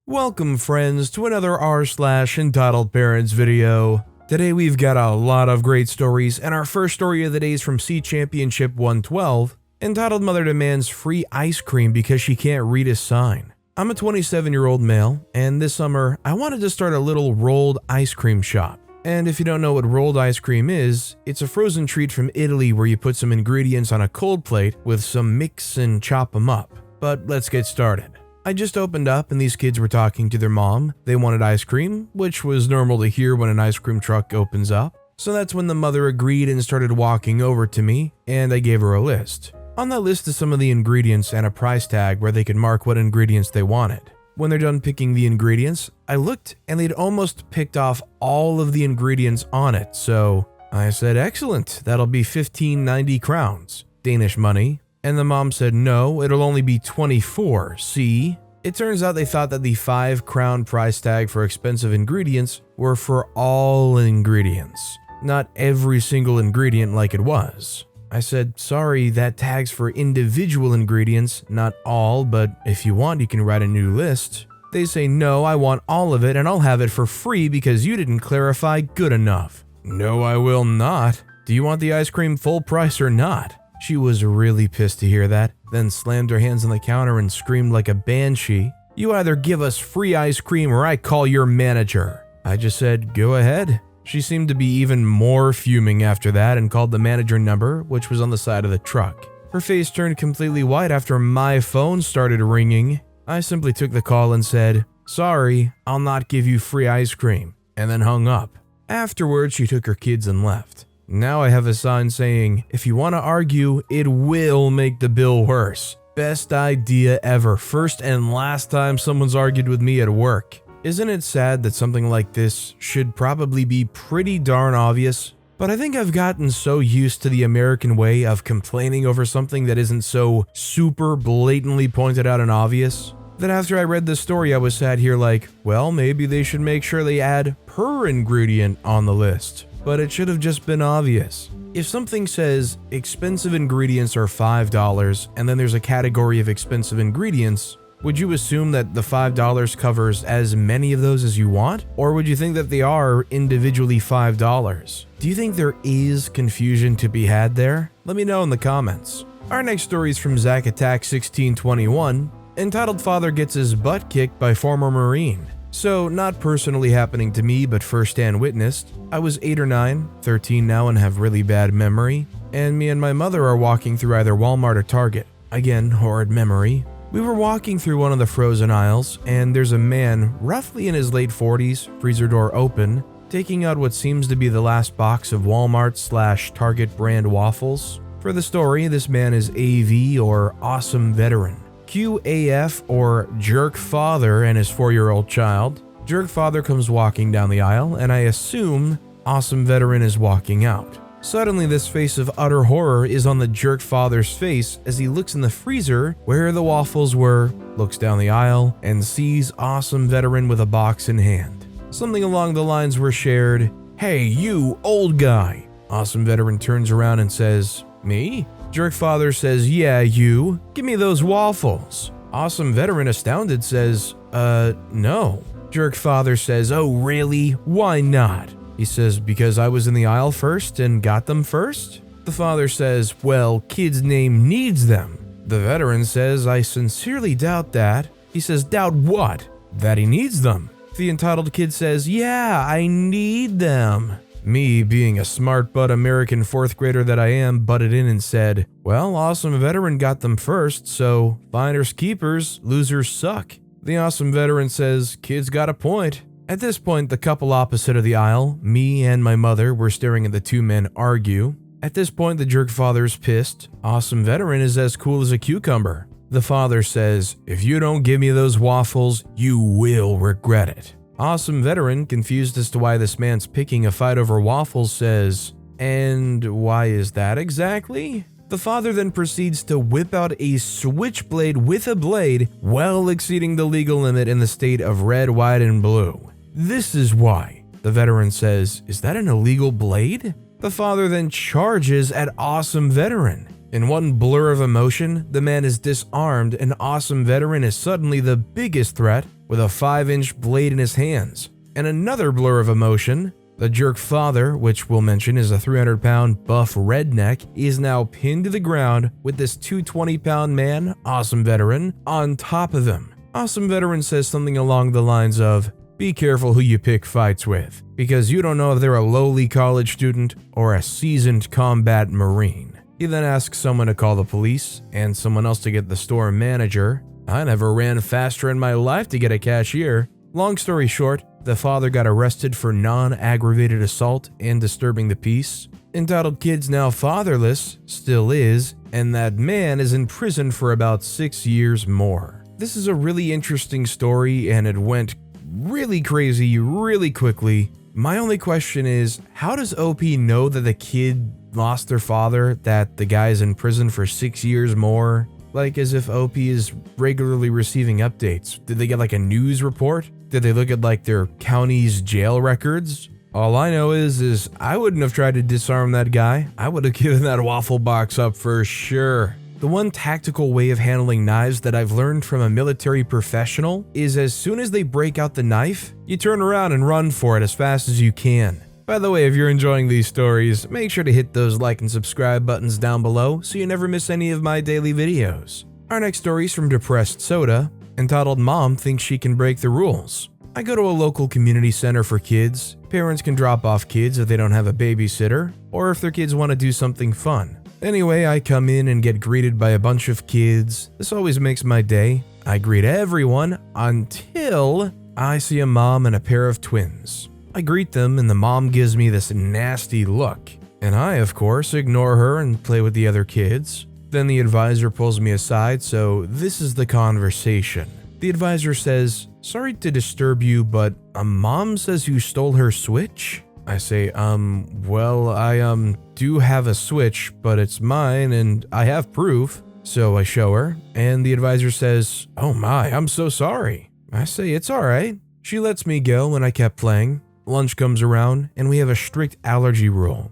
Welcome friends to another r/entitled parents video. Today we've got a lot of great stories, and our first story of the day is from Sea Championship 112, entitled Mother Demands Free Ice Cream Because She Can't Read a Sign. I'm a 27-year-old male, and this summer I wanted to start a little rolled ice cream shop. And if you don't know what rolled ice cream is, it's a frozen treat from Italy where you put some ingredients on a cold plate with some mix and chop them up. But let's get started. I just opened up and these kids were talking to their mom. They wanted ice cream, which was normal to hear when an ice cream truck opens up. So that's when the mother agreed and started walking over to me, and I gave her a list. On that list is some of the ingredients and a price tag where they could mark what ingredients they wanted. When they're done picking the ingredients, I looked and they'd almost picked off all of the ingredients on it, so I said, "Excellent, that'll be 1590 crowns, Danish money." And the mom said, "No, it'll only be 24, see?" It turns out they thought that the 5 crown price tag for expensive ingredients were for all ingredients, not every single ingredient like it was. I said, "Sorry, that tag's for individual ingredients, not all, but if you want, you can write a new list." They say, "No, I want all of it and I'll have it for free because you didn't clarify good enough." "No, I will not. Do you want the ice cream full price or not?" She was really pissed to hear that, then slammed her hands on the counter and screamed like a banshee, "You either give us free ice cream or I call your manager." I just said, "Go ahead." She seemed to be even more fuming after that and called the manager number, which was on the side of the truck. Her face turned completely white after my phone started ringing. I simply took the call and said, "Sorry, I'll not give you free ice cream," and then hung up. Afterwards, she took her kids and left. Now I have a sign saying, "If you want to argue, it will make the bill worse." Best idea ever. First and last time someone's argued with me at work. Isn't it sad that something like this should probably be pretty darn obvious? But I think I've gotten so used to the American way of complaining over something that isn't so super blatantly pointed out and obvious, that after I read this story I was sat here like, well, maybe they should make sure they add per ingredient on the list. But it should have just been obvious. If something says expensive ingredients are $5 and then there's a category of expensive ingredients, would you assume that the $5 covers as many of those as you want? Or would you think that they are individually $5? Do you think there is confusion to be had there? Let me know in the comments. Our next story is from Zach Attack 1621, entitled Father Gets His Butt Kicked by Former Marine. So, not personally happening to me, but first-hand witnessed. I was 8 or 9, 13 now and have really bad memory, and me and my mother are walking through either Walmart or Target. Again, horrid memory. We were walking through one of the frozen aisles, and there's a man, roughly in his late 40s, freezer door open, taking out what seems to be the last box of Walmart/Target brand waffles. For the story, this man is AV or Awesome Veteran. QAF or Jerk Father and his 4-year-old child. Jerk Father comes walking down the aisle, and I assume Awesome Veteran is walking out. Suddenly, this face of utter horror is on the Jerk Father's face as he looks in the freezer where the waffles were, looks down the aisle, and sees Awesome Veteran with a box in hand. Something along the lines were shared, "Hey, you old guy." Awesome Veteran turns around and says, "Me?" Jerk Father says, "Yeah, you. Give me those waffles." Awesome Veteran, astounded, says, no." Jerk Father says, "Oh, really? Why not?" He says, "Because I was in the aisle first and got them first." The father says, "Well, kid's name needs them." The veteran says, "I sincerely doubt that." He says, "Doubt what?" "That he needs them." The entitled kid says, "Yeah, I need them." Me, being a smart butt American 4th grader that I am, butted in and said, "Well, Awesome Veteran got them first, so finders keepers, losers suck." The Awesome Veteran says, "Kid's got a point." At this point, the couple opposite of the aisle, me and my mother, were staring at the two men argue. At this point, the Jerk Father's pissed. Awesome Veteran is as cool as a cucumber. The father says, "If you don't give me those waffles, you will regret it." Awesome Veteran, confused as to why this man's picking a fight over waffles, says, "And why is that exactly?" The father then proceeds to whip out a switchblade with a blade, well exceeding the legal limit in the state of red, white, and blue. "This is why." The veteran says, "Is that an illegal blade?" The father then charges at Awesome Veteran. In one blur of emotion, the man is disarmed and Awesome Veteran is suddenly the biggest threat, with a 5-inch blade in his hands. And another blur of emotion, the jerk father, which we'll mention is a 300-pound buff redneck, is now pinned to the ground with this 220-pound man, Awesome Veteran, on top of him. Awesome Veteran says something along the lines of, "Be careful who you pick fights with, because you don't know if they're a lowly college student or a seasoned combat marine." He then asks someone to call the police and someone else to get the store manager. I never ran faster in my life to get a cashier. Long story short, the father got arrested for non-aggravated assault and disturbing the peace. Entitled kid's now fatherless, still is, and that man is in prison for about 6 years more. This is a really interesting story and it went really crazy really quickly. My only question is, how does OP know that the kid lost their father, that the guy's in prison for 6 years more? Like as if OP is regularly receiving updates. Did they get like a news report? Did they look at like their county's jail records? All I know is I wouldn't have tried to disarm that guy. I would have given that waffle box up for sure. The one tactical way of handling knives that I've learned from a military professional is as soon as they break out the knife, you turn around and run for it as fast as you can. By the way, if you're enjoying these stories, make sure to hit those like and subscribe buttons down below so you never miss any of my daily videos. Our next story is from Depressed Soda, entitled Mom Thinks She Can Break the Rules. I go to a local community center for kids. Parents can drop off kids if they don't have a babysitter, or if their kids want to do something fun. Anyway, I come in and get greeted by a bunch of kids. This always makes my day. I greet everyone until I see a mom and a pair of twins. I greet them and the mom gives me this nasty look. And I, of course, ignore her and play with the other kids. Then the advisor pulls me aside, so this is the conversation. The advisor says, "Sorry to disturb you, but a mom says you stole her Switch?" I say, well, I do have a Switch, but it's mine and I have proof. So I show her, and the advisor says, "Oh my, I'm so sorry." I say, "It's alright." She lets me go and I kept playing. Lunch comes around and we have a strict allergy rule.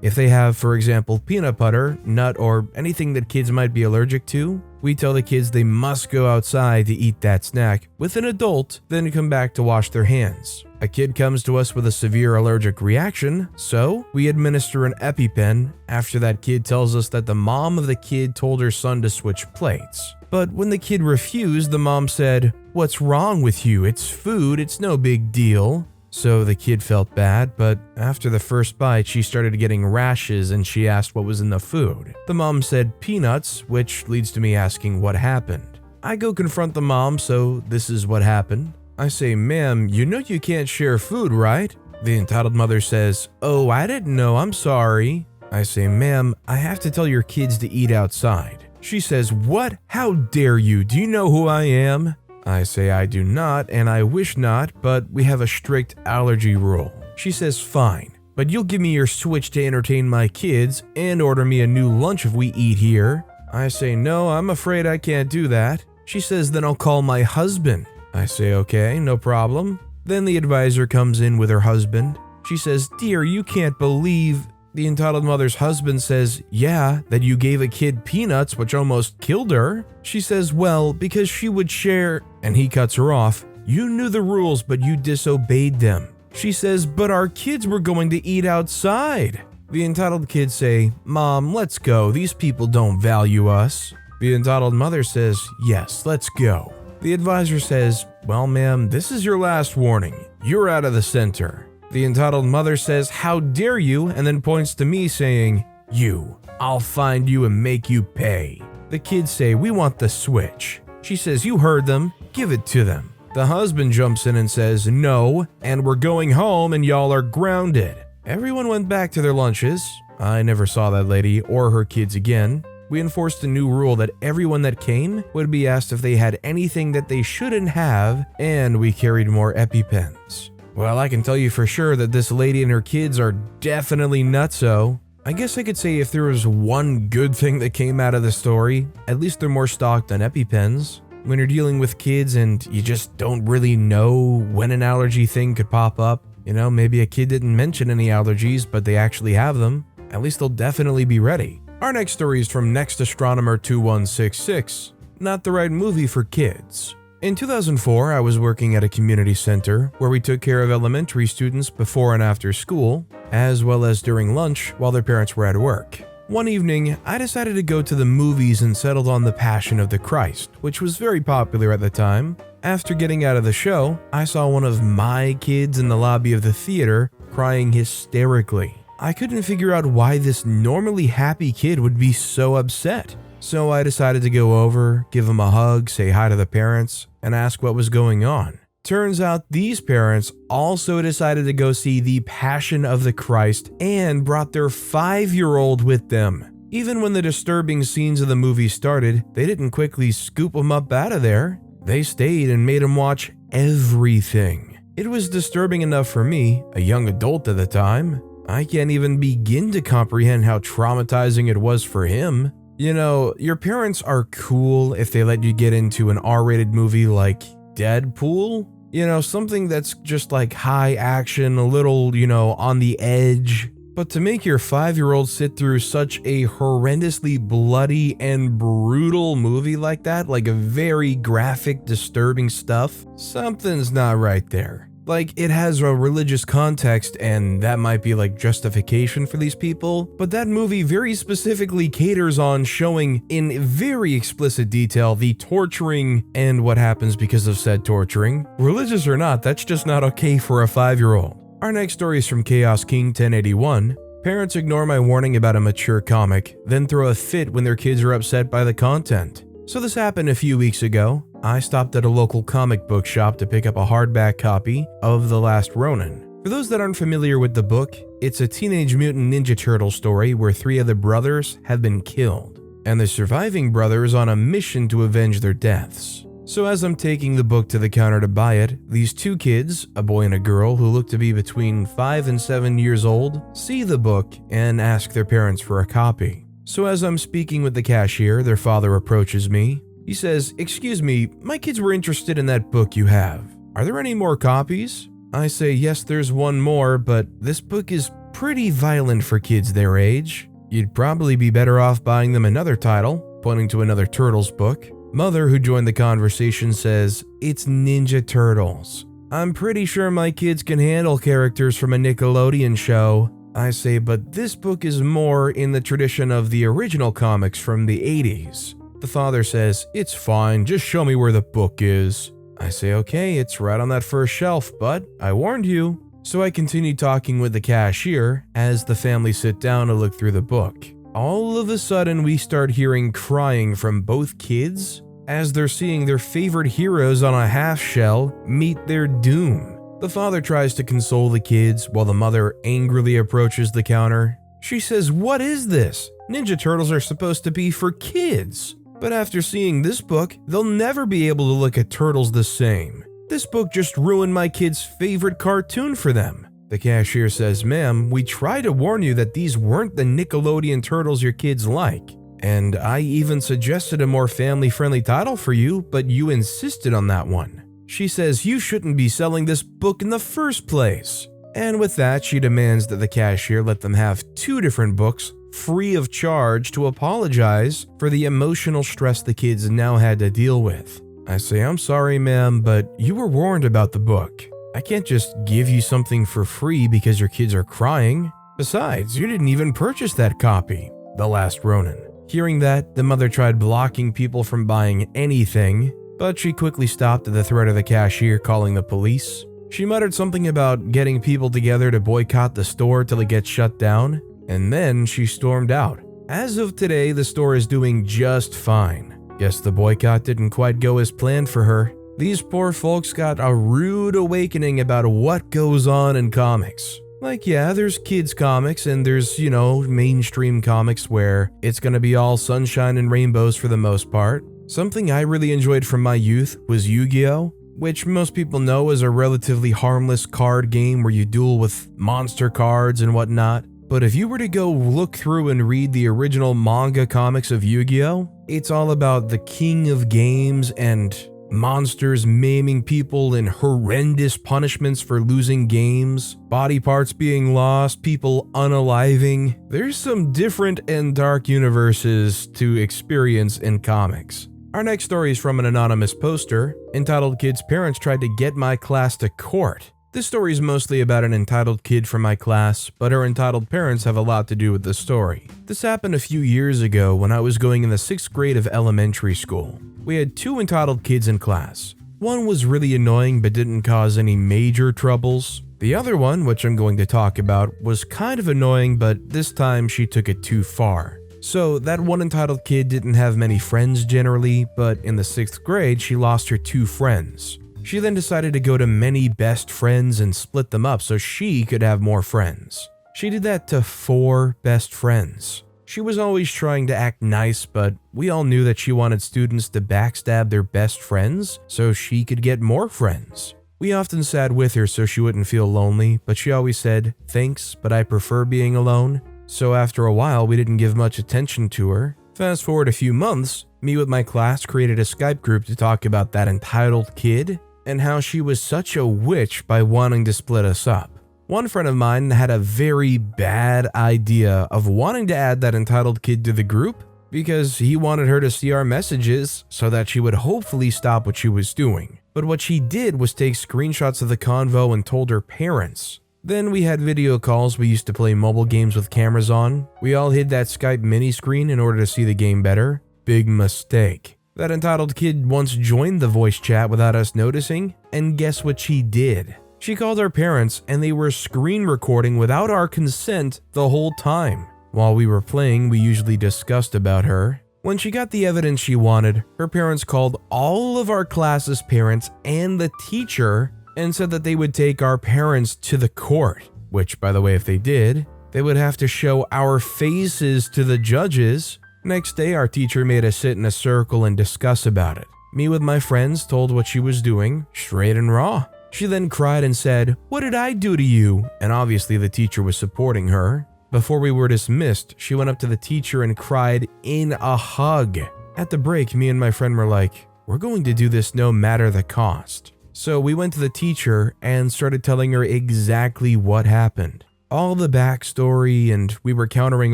If they have, for example, peanut butter, nut, or anything that kids might be allergic to, we tell the kids they must go outside to eat that snack with an adult, then come back to wash their hands. A kid comes to us with a severe allergic reaction, so we administer an EpiPen after that kid tells us that the mom of the kid told her son to switch plates. But when the kid refused, the mom said, "What's wrong with you? It's food, it's no big deal." So the kid felt bad, but after the first bite, she started getting rashes and she asked what was in the food. The mom said peanuts, which leads to me asking what happened. I go confront the mom, so this is what happened. I say, "Ma'am, you know you can't share food, right?" The entitled mother says, "Oh, I didn't know, I'm sorry." I say, "Ma'am, I have to tell your kids to eat outside." She says, "What? How dare you? Do you know who I am?" I say I do not, and I wish not, but we have a strict allergy rule. She says, "Fine, but you'll give me your Switch to entertain my kids and order me a new lunch if we eat here." I say, "No, I'm afraid I can't do that." She says, "Then I'll call my husband." I say, "Okay, no problem." Then the advisor comes in with her husband. She says, "Dear, you can't believe..." The entitled mother's husband says, "Yeah, that you gave a kid peanuts, which almost killed her." She says, "Well, because she would share..." And he cuts her off. "You knew the rules, but you disobeyed them." She says, "But our kids were going to eat outside." The entitled kids say, "Mom, let's go. These people don't value us." The entitled mother says, "Yes, let's go." The advisor says, "Well, ma'am, this is your last warning. You're out of the center." The entitled mother says, "How dare you?" and then points to me saying, "You, I'll find you and make you pay." The kids say, "We want the Switch." She says, "You heard them, give it to them." The husband jumps in and says, "No, and we're going home and y'all are grounded." Everyone went back to their lunches. I never saw that lady or her kids again. We enforced a new rule that everyone that came would be asked if they had anything that they shouldn't have, and we carried more EpiPens. Well, I can tell you for sure that this lady and her kids are definitely nutso. I guess I could say if there was one good thing that came out of the story, at least they're more stocked on EpiPens. When you're dealing with kids and you just don't really know when an allergy thing could pop up, you know, maybe a kid didn't mention any allergies, but they actually have them, at least they'll definitely be ready. Our next story is from Next Astronomer 2166. Not the right movie for kids. In 2004, I was working at a community center where we took care of elementary students before and after school, as well as during lunch while their parents were at work. One evening, I decided to go to the movies and settled on The Passion of the Christ, which was very popular at the time. After getting out of the show, I saw one of my kids in the lobby of the theater crying hysterically. I couldn't figure out why this normally happy kid would be so upset. So I decided to go over, give him a hug, say hi to the parents, and ask what was going on. Turns out these parents also decided to go see The Passion of the Christ and brought their 5-year-old with them. Even when the disturbing scenes of the movie started, they didn't quickly scoop him up out of there. They stayed and made him watch everything. It was disturbing enough for me, a young adult at the time. I can't even begin to comprehend how traumatizing it was for him. You know, your parents are cool if they let you get into an R-rated movie like Deadpool. You know, something that's just like high action, a little, on the edge. But to make your 5-year-old sit through such a horrendously bloody and brutal movie like that, like a very graphic, disturbing stuff, something's not right there. Like, it has a religious context and that might be like justification for these people, but that movie very specifically caters on showing in very explicit detail the torturing and what happens because of said torturing. Religious or not, that's just not okay for a 5-year-old. Our next story is from Chaos King 1081. Parents ignore my warning about a mature comic, then throw a fit when their kids are upset by the content. So this happened a few weeks ago. I stopped at a local comic book shop to pick up a hardback copy of The Last Ronin. For those that aren't familiar with the book, it's a Teenage Mutant Ninja Turtle story where 3 of the brothers have been killed, and the surviving brother is on a mission to avenge their deaths. So as I'm taking the book to the counter to buy it, these 2 kids, a boy and a girl who look to be between 5 and 7 years old, see the book and ask their parents for a copy. So as I'm speaking with the cashier, their father approaches me. He says, "Excuse me, my kids were interested in that book you have. Are there any more copies?" I say, "Yes, there's one more, but this book is pretty violent for kids their age. You'd probably be better off buying them another title," pointing to another Turtles book. Mother, who joined the conversation, says, "It's Ninja Turtles. I'm pretty sure my kids can handle characters from a Nickelodeon show." I say, "But this book is more in the tradition of the original comics from the 80s. The father says, "It's fine, just show me where the book is." I say, "Okay, it's right on that first shelf, but I warned you." So I continue talking with the cashier as the family sit down to look through the book. All of a sudden, we start hearing crying from both kids as they're seeing their favorite heroes on a half shell meet their doom. The father tries to console the kids while the mother angrily approaches the counter. She says, "What is this? Ninja Turtles are supposed to be for kids." But after seeing this book, they'll never be able to look at turtles the same. This book just ruined my kids' favorite cartoon for them. The cashier says, "Ma'am, we tried to warn you that these weren't the Nickelodeon turtles your kids like. And I even suggested a more family-friendly title for you, but you insisted on that one." She says, "You shouldn't be selling this book in the first place." And with that, she demands that the cashier let them have 2 different books free of charge to apologize for the emotional stress the kids now had to deal with. I say, "I'm sorry, ma'am, but you were warned about the book. I can't just give you something for free because your kids are crying. Besides, you didn't even purchase that copy, The Last Ronin." Hearing that, the mother tried blocking people from buying anything, but she quickly stopped at the threat of the cashier calling the police. She muttered something about getting people together to boycott the store till it gets shut down, and then she stormed out. As of today, the store is doing just fine. Guess the boycott didn't quite go as planned for her. These poor folks got a rude awakening about what goes on in comics. Like, yeah, there's kids comics and there's, mainstream comics where it's gonna be all sunshine and rainbows for the most part. Something I really enjoyed from my youth was Yu-Gi-Oh!, which most people know is a relatively harmless card game where you duel with monster cards and whatnot. But if you were to go look through and read the original manga comics of Yu-Gi-Oh!, it's all about the king of games and monsters maiming people and horrendous punishments for losing games, body parts being lost, people unaliving. There's some different and dark universes to experience in comics. Our next story is from an anonymous poster, entitled "Kid's Parents Tried to Get My Class to Court." This story is mostly about an entitled kid from my class, but her entitled parents have a lot to do with the story. This happened a few years ago when I was going in the 6th grade of elementary school. We had 2 entitled kids in class. One was really annoying but didn't cause any major troubles. The other one, which I'm going to talk about, was kind of annoying, but this time she took it too far. So that one entitled kid didn't have many friends generally, but in the 6th grade she lost her 2 friends. She then decided to go to many best friends and split them up so she could have more friends. She did that to 4 best friends. She was always trying to act nice, but we all knew that she wanted students to backstab their best friends so she could get more friends. We often sat with her so she wouldn't feel lonely, but she always said, "Thanks, but I prefer being alone." So after a while, we didn't give much attention to her. Fast forward a few months, me with my class created a Skype group to talk about that entitled kid and how she was such a witch by wanting to split us up. One friend of mine had a very bad idea of wanting to add that entitled kid to the group because he wanted her to see our messages so that she would hopefully stop what she was doing. But what she did was take screenshots of the convo and told her parents. Then we had video calls. We used to play mobile games with cameras on. We all hid that Skype mini screen in order to see the game better. Big mistake. That entitled kid once joined the voice chat without us noticing, and guess what she did? She called our parents and they were screen recording without our consent the whole time. While we were playing, we usually discussed about her. When she got the evidence she wanted, her parents called all of our class's parents and the teacher and said that they would take our parents to the court, which, by the way, if they did, they would have to show our faces to the judges. Next day, our teacher made us sit in a circle and discuss about it. Me with my friends told what she was doing, straight and raw. She then cried and said, "What did I do to you?" And obviously the teacher was supporting her. Before we were dismissed, she went up to the teacher and cried in a hug. At the break, me and my friend were like, "We're going to do this no matter the cost." So we went to the teacher and started telling her exactly what happened. All the backstory, and we were countering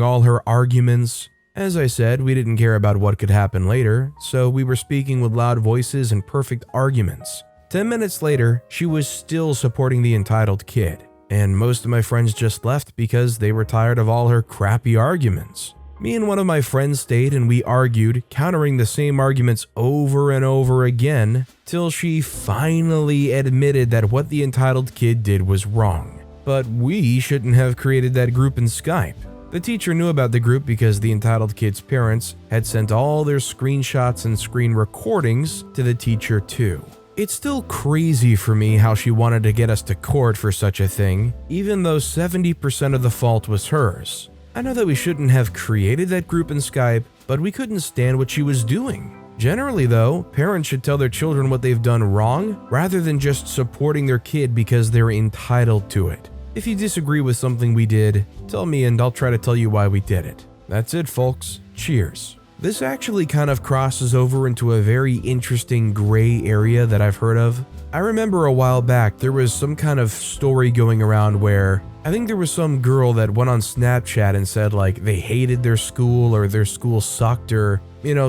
all her arguments. As I said, we didn't care about what could happen later, so we were speaking with loud voices and perfect arguments. 10 minutes later, she was still supporting the entitled kid, and most of my friends just left because they were tired of all her crappy arguments. Me and one of my friends stayed and we argued, countering the same arguments over and over again, till she finally admitted that what the entitled kid did was wrong. But we shouldn't have created that group in Skype. The teacher knew about the group because the entitled kid's parents had sent all their screenshots and screen recordings to the teacher too. It's still crazy for me how she wanted to get us to court for such a thing, even though 70% of the fault was hers. I know that we shouldn't have created that group in Skype, but we couldn't stand what she was doing. Generally though, parents should tell their children what they've done wrong rather than just supporting their kid because they're entitled to it. If you disagree with something we did, tell me and I'll try to tell you why we did it. That's it, folks. Cheers. This actually kind of crosses over into a very interesting gray area that I've heard of. I remember a while back there was some kind of story going around where I think there was some girl that went on Snapchat and said like they hated their school or their school sucked or,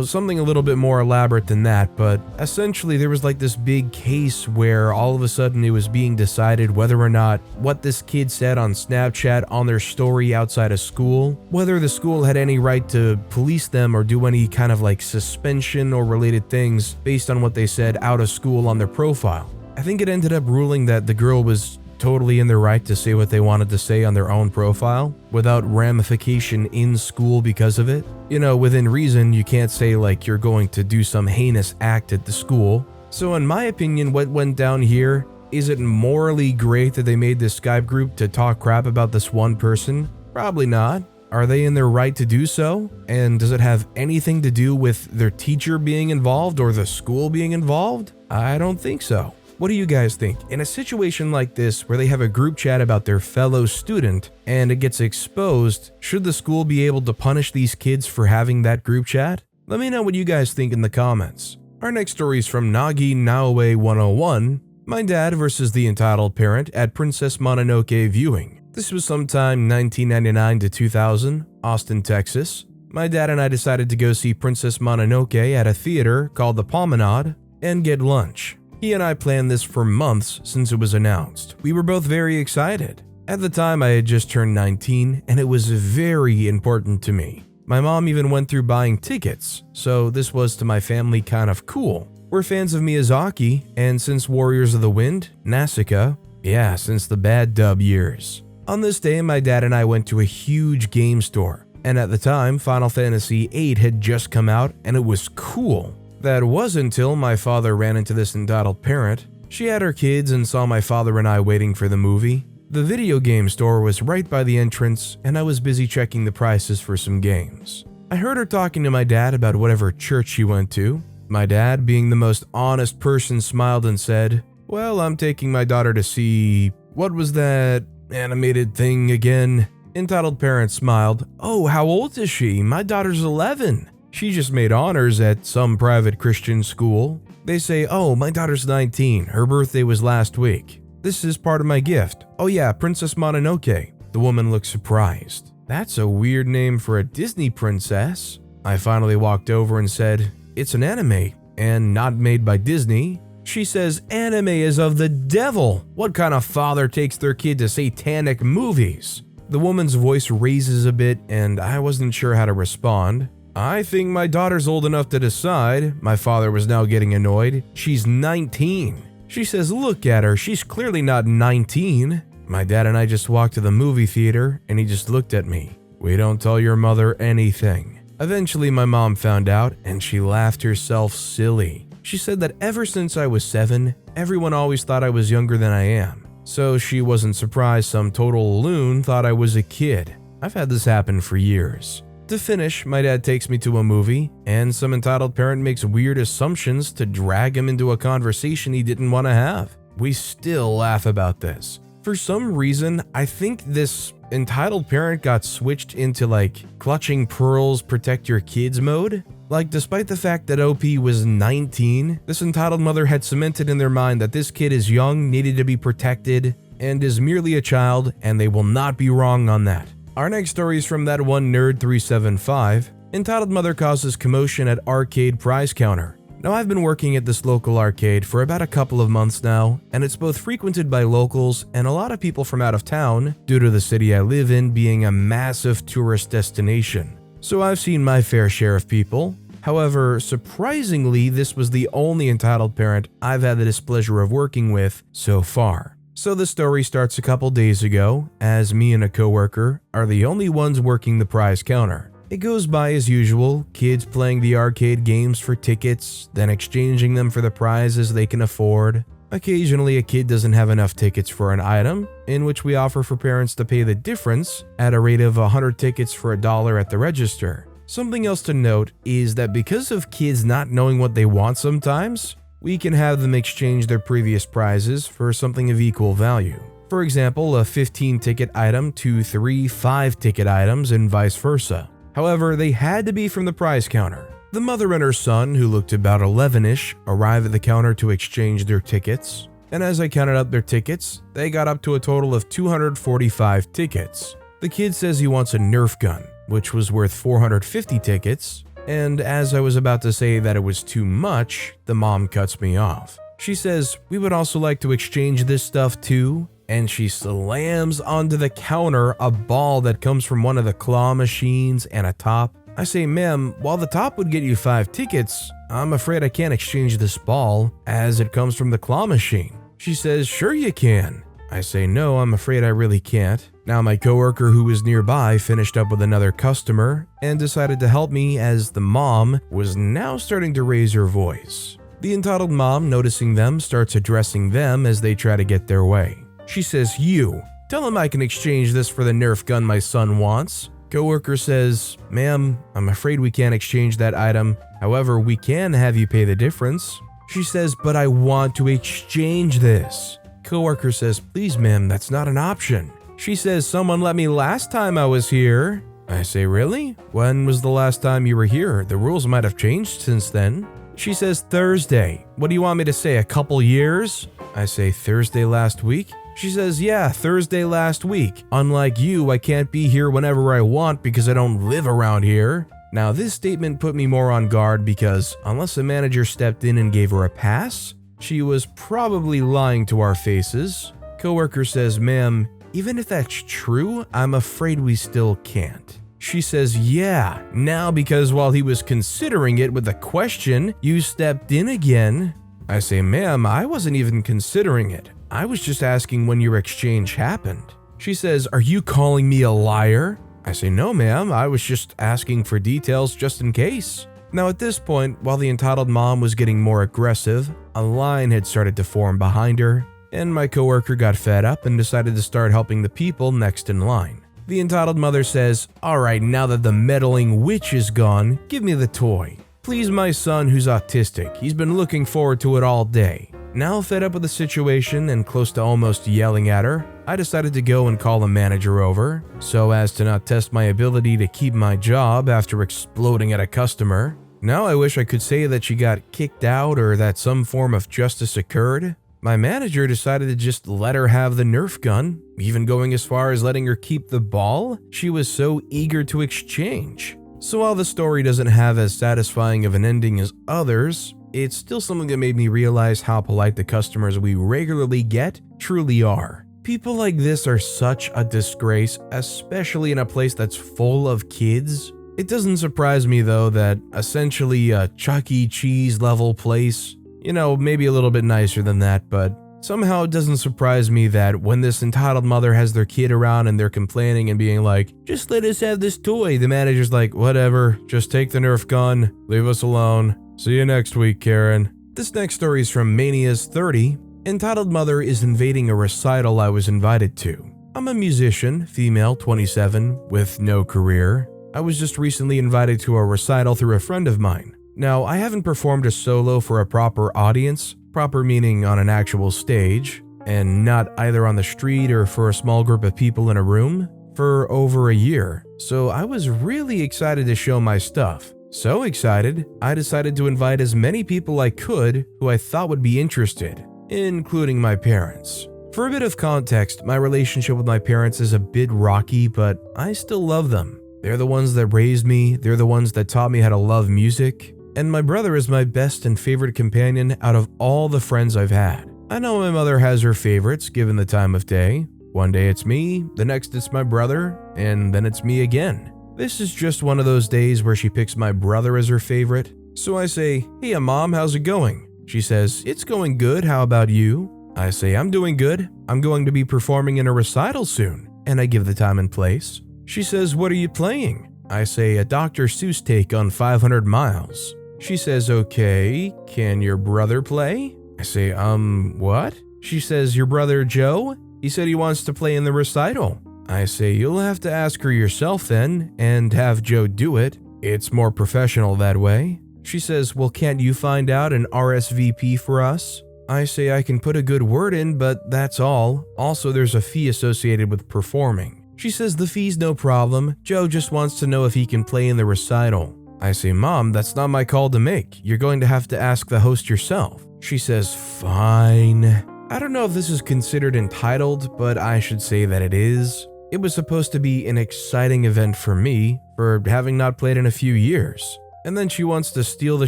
something a little bit more elaborate than that. But essentially there was like this big case where all of a sudden it was being decided whether or not what this kid said on Snapchat on their story outside of school, whether the school had any right to police them or do any kind of like suspension or related things based on what they said out of school on their profile. I think it ended up ruling that the girl was totally in their right to say what they wanted to say on their own profile without ramification in school because of it. Within reason, you can't say like you're going to do some heinous act at the school. So in my opinion, what went down here, is it morally great that they made this Skype group to talk crap about this one person? Probably not. Are they in their right to do so? And does it have anything to do with their teacher being involved or the school being involved? I don't think so. What do you guys think? In a situation like this where they have a group chat about their fellow student and it gets exposed, should the school be able to punish these kids for having that group chat? Let me know what you guys think in the comments. Our next story is from Nagi Naoe 101, My Dad versus the Entitled Parent at Princess Mononoke Viewing. This was sometime 1999 to 2000, Austin, Texas. my dad and I decided to go see Princess Mononoke at a theater called the Promenade and get lunch. He and I planned this for months since it was announced. We were both very excited. At the time, I had just turned 19 and it was very important to me. My mom even went through buying tickets, so this was to my family kind of cool. We're fans of Miyazaki, and since Warriors of the Wind, Nausicaa, yeah, since the bad dub years. On this day, my dad and I went to a huge game store, and at the time, Final Fantasy VIII had just come out and it was cool. That was until my father ran into this entitled parent. She had her kids and saw my father and I waiting for the movie. The video game store was right by the entrance, and I was busy checking the prices for some games. I heard her talking to my dad about whatever church she went to. My dad, being the most honest person, smiled and said, "Well, I'm taking my daughter to see... what was that animated thing again?" Entitled parent smiled. "Oh, how old is she? My daughter's 11. She just made honors at some private Christian school." They say, "Oh, my daughter's 19. Her birthday was last week. This is part of my gift. Oh yeah, Princess Mononoke." The woman looked surprised. "That's a weird name for a Disney princess." I finally walked over and said, "It's an anime, and not made by Disney." She says, "Anime is of the devil. What kind of father takes their kid to satanic movies?" The woman's voice raises a bit, and I wasn't sure how to respond. "I think my daughter's old enough to decide." My father was now getting annoyed. "She's 19. She says, look at her, she's clearly not 19. My dad and I just walked to the movie theater, and he just looked at me. "We don't tell your mother anything." Eventually, my mom found out, and she laughed herself silly. She said that ever since I was 7, everyone always thought I was younger than I am. So she wasn't surprised some total loon thought I was a kid. I've had this happen for years. To finish, my dad takes me to a movie, and some entitled parent makes weird assumptions to drag him into a conversation he didn't want to have. We still laugh about this. For some reason, I think this entitled parent got switched into clutching pearls protect your kids mode. Despite the fact that OP was 19, this entitled mother had cemented in their mind that this kid is young, needed to be protected, and is merely a child, and they will not be wrong on that. Our next story is from that one nerd 375. Entitled mother causes commotion at arcade prize counter. Now, I've been working at this local arcade for about a couple of months now, and it's both frequented by locals and a lot of people from out of town due to the city I live in being a massive tourist destination. So I've seen my fair share of people. However, surprisingly, this was the only entitled parent I've had the displeasure of working with so far. So the story starts a couple days ago, as me and a coworker are the only ones working the prize counter. It goes by as usual, kids playing the arcade games for tickets, then exchanging them for the prizes they can afford. Occasionally a kid doesn't have enough tickets for an item, in which we offer for parents to pay the difference at a rate of 100 tickets for $1 at the register. Something else to note is that because of kids not knowing what they want sometimes, we can have them exchange their previous prizes for something of equal value. For example, a 15-ticket item to 3 5-ticket items and vice versa. However, they had to be from the prize counter. The mother and her son, who looked about 11-ish, arrive at the counter to exchange their tickets. And as I counted up their tickets, they got up to a total of 245 tickets. The kid says he wants a Nerf gun, which was worth 450 tickets. And as I was about to say that it was too much, the mom cuts me off. She says, "We would also like to exchange this stuff too." And she slams onto the counter a ball that comes from one of the claw machines and a top. I say, "Ma'am, while the top would get you 5 tickets, I'm afraid I can't exchange this ball as it comes from the claw machine." She says, "Sure you can." I say, "No, I'm afraid I really can't." Now my coworker who was nearby finished up with another customer and decided to help me as the mom was now starting to raise her voice. The entitled mom, noticing them, starts addressing them as they try to get their way. She says, "You, tell him I can exchange this for the Nerf gun my son wants." Coworker says, "Ma'am, I'm afraid we can't exchange that item. However, we can have you pay the difference." She says, "But I want to exchange this." Coworker says, "Please, ma'am, that's not an option." She says, "Someone let me last time I was here." I say, "Really? When was the last time you were here? The rules might have changed since then." She says, "Thursday." What do you want me to say, a couple years? I say, "Thursday last week?" She says, "Yeah, Thursday last week. Unlike you, I can't be here whenever I want because I don't live around here." Now, this statement put me more on guard because unless a manager stepped in and gave her a pass, she was probably lying to our faces. Coworker says, "Ma'am, even if that's true, I'm afraid we still can't." She says, "Yeah, now because while he was considering it with a question, you stepped in again." I say, "Ma'am, I wasn't even considering it. I was just asking when your exchange happened." She says, "Are you calling me a liar?" I say, "No, ma'am, I was just asking for details just in case." Now at this point, while the entitled mom was getting more aggressive, a line had started to form behind her, and my coworker got fed up and decided to start helping the people next in line. The entitled mother says, "Alright, now that the meddling witch is gone, give me the toy. Please my son who's autistic, he's been looking forward to it all day." Now fed up with the situation and close to almost yelling at her, I decided to go and call the manager over, so as to not test my ability to keep my job after exploding at a customer. Now I wish I could say that she got kicked out or that some form of justice occurred. My manager decided to just let her have the Nerf gun, even going as far as letting her keep the ball. She was so eager to exchange. So while the story doesn't have as satisfying of an ending as others, it's still something that made me realize how polite the customers we regularly get truly are. People like this are such a disgrace, especially in a place that's full of kids. It doesn't surprise me though that essentially a Chuck E. Cheese level place, maybe a little bit nicer than that, but somehow it doesn't surprise me that when this entitled mother has their kid around and they're complaining and being like, "Just let us have this toy," the manager's like, "Whatever, just take the Nerf gun, leave us alone. See you next week, Karen." This next story is from Mania's 30. Entitled mother is invading a recital I was invited to. I'm a musician, female, 27, with no career. I was just recently invited to a recital through a friend of mine. Now, I haven't performed a solo for a proper audience, proper meaning on an actual stage, and not either on the street or for a small group of people in a room, for over a year. So I was really excited to show my stuff. So excited, I decided to invite as many people I could who I thought would be interested, including my parents. For a bit of context, my relationship with my parents is a bit rocky, but I still love them. They're the ones that raised me, they're the ones that taught me how to love music, and my brother is my best and favorite companion out of all the friends I've had. I know my mother has her favorites given the time of day. One day it's me, the next it's my brother, and then it's me again. This is just one of those days where she picks my brother as her favorite. So I say, "Hey Mom, how's it going?" She says, "It's going good, how about you?" I say, "I'm doing good. I'm going to be performing in a recital soon," and I give the time and place. She says, "What are you playing?" I say, "A Dr. Seuss take on 500 Miles. She says, "Okay, can your brother play?" I say, what?" She says, "Your brother Joe? He said he wants to play in the recital." I say, "You'll have to ask her yourself then, and have Joe do it. It's more professional that way." She says, "Well, can't you find out an RSVP for us?" I say, "I can put a good word in, but that's all. Also, there's a fee associated with performing." She says, "The fee's no problem. Joe just wants to know if he can play in the recital." I say, "Mom, that's not my call to make. You're going to have to ask the host yourself." She says, "Fine." I don't know if this is considered entitled, but I should say that it is. It was supposed to be an exciting event for me, for having not played in a few years. And then she wants to steal the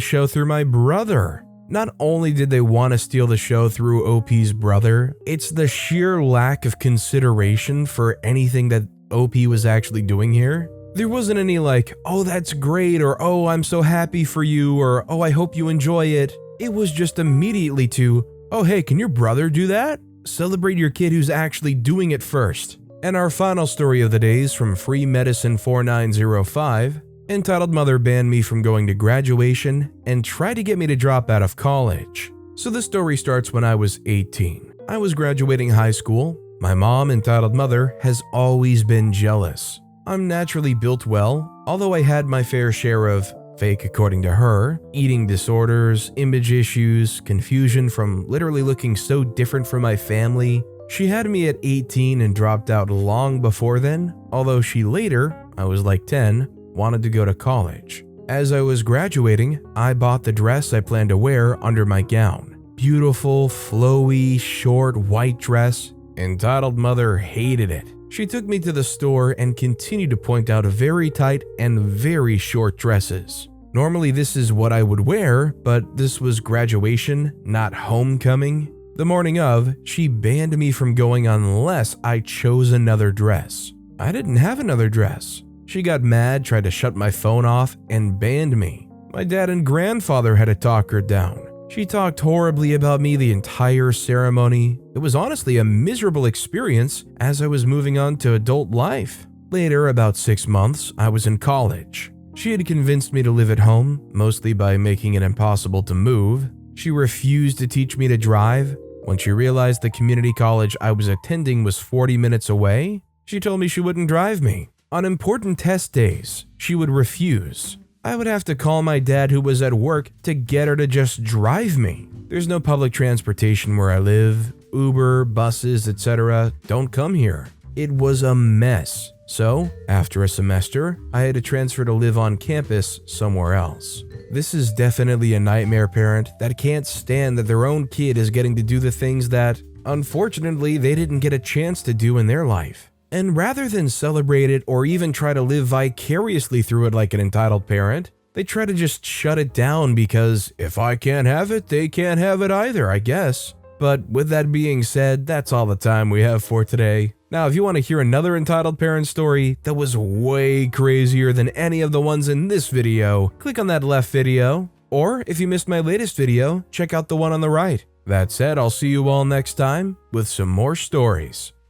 show through my brother. Not only did they want to steal the show through OP's brother, it's the sheer lack of consideration for anything that OP was actually doing here. There wasn't any like, "Oh, that's great," or "Oh, I'm so happy for you," or "Oh, I hope you enjoy it." It was just immediately to, "Oh, hey, can your brother do that?" Celebrate your kid who's actually doing it first. And our final story of the day is from Free Medicine 4905. Entitled mother banned me from going to graduation and tried to get me to drop out of college. So the story starts when I was 18. I was graduating high school. My mom, entitled mother, has always been jealous. I'm naturally built well, although I had my fair share of, fake according to her, eating disorders, image issues, confusion from literally looking so different from my family. She had me at 18 and dropped out long before then, although she later, I was like 10, wanted to go to college. As I was graduating, I bought the dress I planned to wear under my gown. Beautiful, flowy, short, white dress. Entitled mother hated it. She took me to the store and continued to point out very tight and very short dresses. Normally this is what I would wear, but this was graduation, not homecoming. The morning of, she banned me from going unless I chose another dress. I didn't have another dress. She got mad, tried to shut my phone off, and banned me. My dad and grandfather had to talk her down. She talked horribly about me the entire ceremony. It was honestly a miserable experience as I was moving on to adult life. Later, about 6 months, I was in college. She had convinced me to live at home, mostly by making it impossible to move. She refused to teach me to drive. When she realized the community college I was attending was 40 minutes away, she told me she wouldn't drive me. On important test days, she would refuse. I would have to call my dad, who was at work, to get her to just drive me. There's no public transportation where I live. Uber, buses, etc. don't come here. It was a mess. So, after a semester, I had to transfer to live on campus somewhere else. This is definitely a nightmare parent that can't stand that their own kid is getting to do the things that, unfortunately, they didn't get a chance to do in their life. And rather than celebrate it or even try to live vicariously through it like an entitled parent, they try to just shut it down because if I can't have it, they can't have it either, I guess. But with that being said, that's all the time we have for today. Now, if you want to hear another entitled parent story that was way crazier than any of the ones in this video, click on that left video. Or if you missed my latest video, check out the one on the right. That said, I'll see you all next time with some more stories.